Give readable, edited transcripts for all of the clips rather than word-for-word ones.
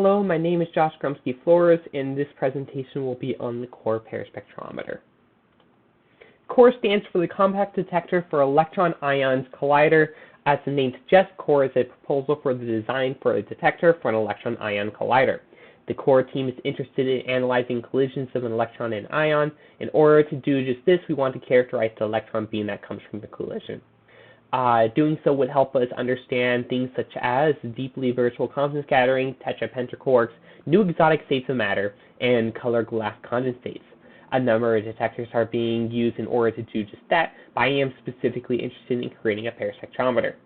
Hello, my name is Josh Grumski-Flores, and this presentation will be on the Core Pair Spectrometer. Core stands for the Compact Detector for Electron-Ion Collider. As the name suggests, Core is a proposal for the design for a detector for an electron-ion collider. The Core team is interested in analyzing collisions of an electron and ion. In order to do just this, we want to characterize the electron beam that comes from the collision. Doing so would help us understand things such as deeply virtual constant scattering, tetrapentaquarks, new exotic states of matter, and color glass condensates. A number of detectors are being used in order to do just that, but I am specifically interested in creating a pair spectrometer.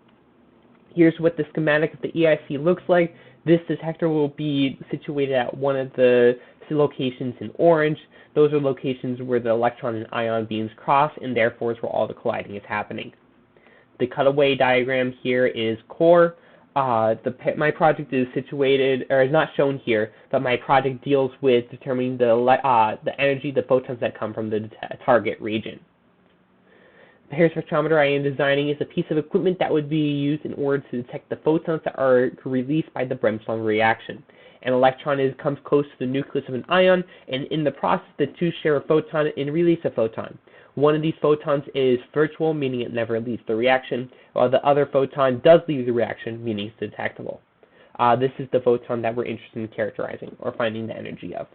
Here's what the schematic of the EIC looks like. This detector will be situated at one of the locations in orange. Those are locations where the electron and ion beams cross, and therefore is where all the colliding is happening. The cutaway diagram here is Core. My project is situated, or is not shown here, but my project deals with determining the energy, the photons that come from the target region. The pair spectrometer I am designing is a piece of equipment that would be used in order to detect the photons that are released by the Bremsstrahlung reaction. An electron comes close to the nucleus of an ion, and in the process, the two share a photon and release a photon. One of these photons is virtual, meaning it never leaves the reaction, while the other photon does leave the reaction, meaning it's detectable. This is the photon that we're interested in characterizing, or finding the energy of.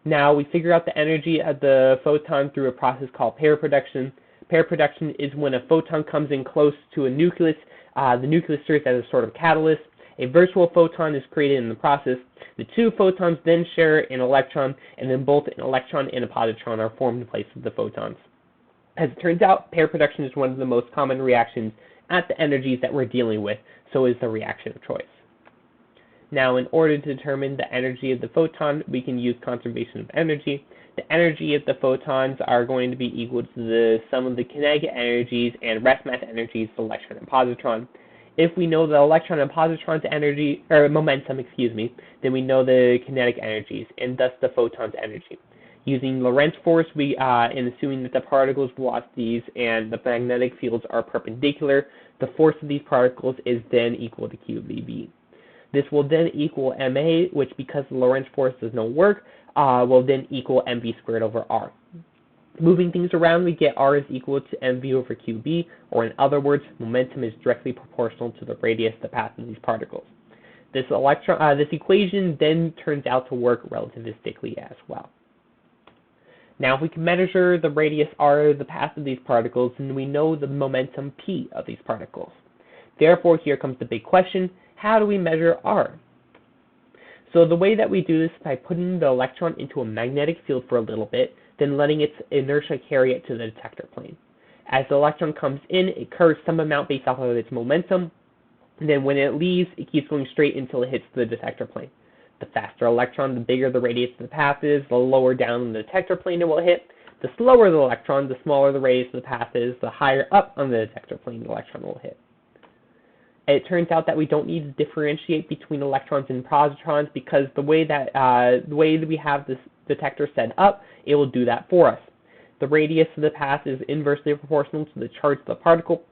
Now, we figure out the energy of the photon through a process called pair production. Pair production is when a photon comes in close to a nucleus. The nucleus serves as a sort of catalyst. A virtual photon is created in the process. The two photons then share an electron, and then both an electron and a positron are formed in place of the photons. As it turns out, pair production is one of the most common reactions at the energies that we're dealing with, so is the reaction of choice. Now, in order to determine the energy of the photon, we can use conservation of energy. The energy of the photons are going to be equal to the sum of the kinetic energies and rest mass energies of the electron and positron. If we know the electron and positron's energy, or momentum, then we know the kinetic energies, and thus the photon's energy. Using Lorentz force, and assuming that the particles' velocities and the magnetic fields are perpendicular, the force of these particles is then equal to QVB. This will then equal ma, which, because the Lorentz force does no work, will then equal mv squared over r. Moving things around, we get r is equal to mv over qb, or in other words, momentum is directly proportional to the radius, the path of these particles. This equation then turns out to work relativistically as well. Now, if we can measure the radius r, the path of these particles, then we know the momentum p of these particles. Therefore, here comes the big question: how do we measure r? So the way that we do this is by putting the electron into a magnetic field for a little bit, then letting its inertia carry it to the detector plane. As the electron comes in, it curves some amount based off of its momentum, and then when it leaves, it keeps going straight until it hits the detector plane. The faster electron, the bigger the radius of the path is, the lower down on the detector plane it will hit. The slower the electron, the smaller the radius of the path is, the higher up on the detector plane the electron will hit. It turns out that we don't need to differentiate between electrons and positrons, because the way that we have this detector set up, it will do that for us. The radius of the path is inversely proportional to the charge of the particle.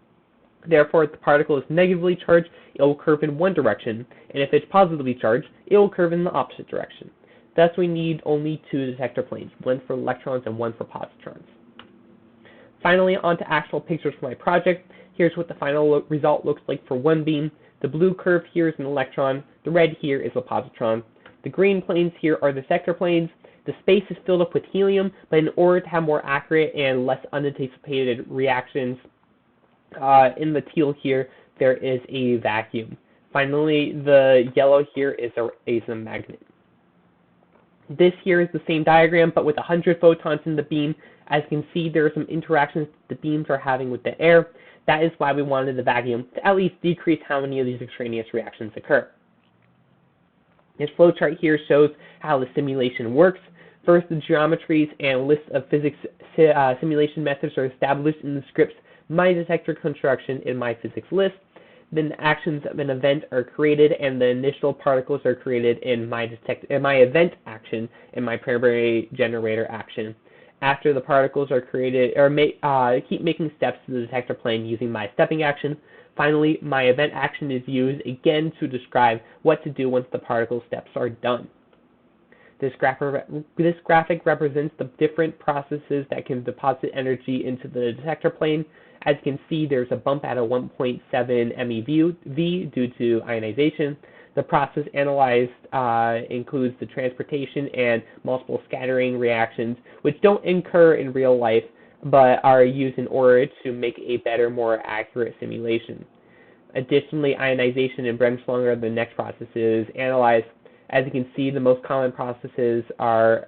Therefore, if the particle is negatively charged, it will curve in one direction, and if it's positively charged, it will curve in the opposite direction. Thus, we need only two detector planes, one for electrons and one for positrons. Finally, on to actual pictures for my project. Here's what the final result looks like for one beam. The blue curve here is an electron. The red here is a positron. The green planes here are the detector planes. The space is filled up with helium, but in order to have more accurate and less unanticipated reactions, in the teal here, there is a vacuum. Finally, the yellow here is a magnet. This here is the same diagram, but with 100 photons in the beam. As you can see, there are some interactions the beams are having with the air. That is why we wanted the vacuum to at least decrease how many of these extraneous reactions occur. This flowchart here shows how the simulation works. First, the geometries and lists of physics simulation methods are established in the scripts My Detector Construction in My Physics List. Then the actions of an event are created, and the initial particles are created in My Event action and My Primary Generator action. After the particles are created, or keep making steps to the detector plane using My Stepping action. Finally, my event action is used again to describe what to do once the particle steps are done. This graphic represents the different processes that can deposit energy into the detector plane. As you can see, there's a bump at a 1.7 MeV due to ionization. The process analyzed includes the transportation and multiple scattering reactions, which don't occur in real life, but are used in order to make a better, more accurate simulation. Additionally, ionization and Bremsstrahlung are the next processes analyzed. As you can see, the most common processes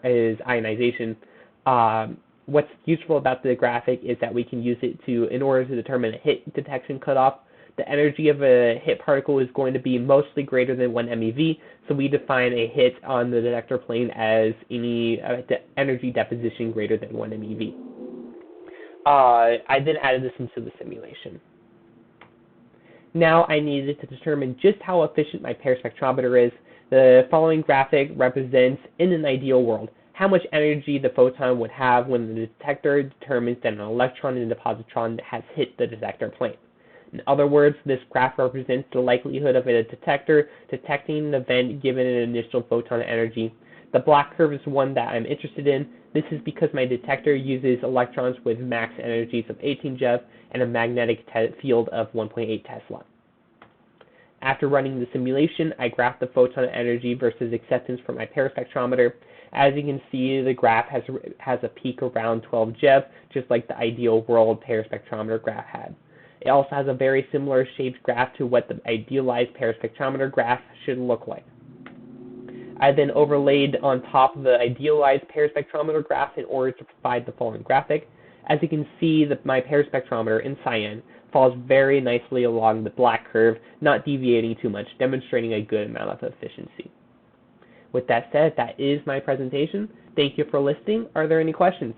is ionization. What's useful about the graphic is that we can use it in order to determine a hit detection cutoff. The energy of a hit particle is going to be mostly greater than 1 MeV, so we define a hit on the detector plane as any energy deposition greater than 1 MeV. I then added this into the simulation. Now I needed to determine just how efficient my pair spectrometer is. The following graphic represents, in an ideal world, how much energy the photon would have when the detector determines that an electron and a positron has hit the detector plane. In other words, this graph represents the likelihood of a detector detecting an event given an initial photon energy. The black curve is one that I'm interested in. This is because my detector uses electrons with max energies of 18 GeV and a magnetic field of 1.8 Tesla. After running the simulation, I graphed the photon energy versus acceptance for my pair spectrometer. As you can see, the graph has a peak around 12 GeV, just like the ideal world pair spectrometer graph had. It also has a very similar shaped graph to what the idealized pair spectrometer graph should look like. I then overlaid on top of the idealized pair spectrometer graph in order to provide the following graphic. As you can see, my pair spectrometer in cyan falls very nicely along the black curve, not deviating too much, demonstrating a good amount of efficiency. With that said, that is my presentation. Thank you for listening. Are there any questions?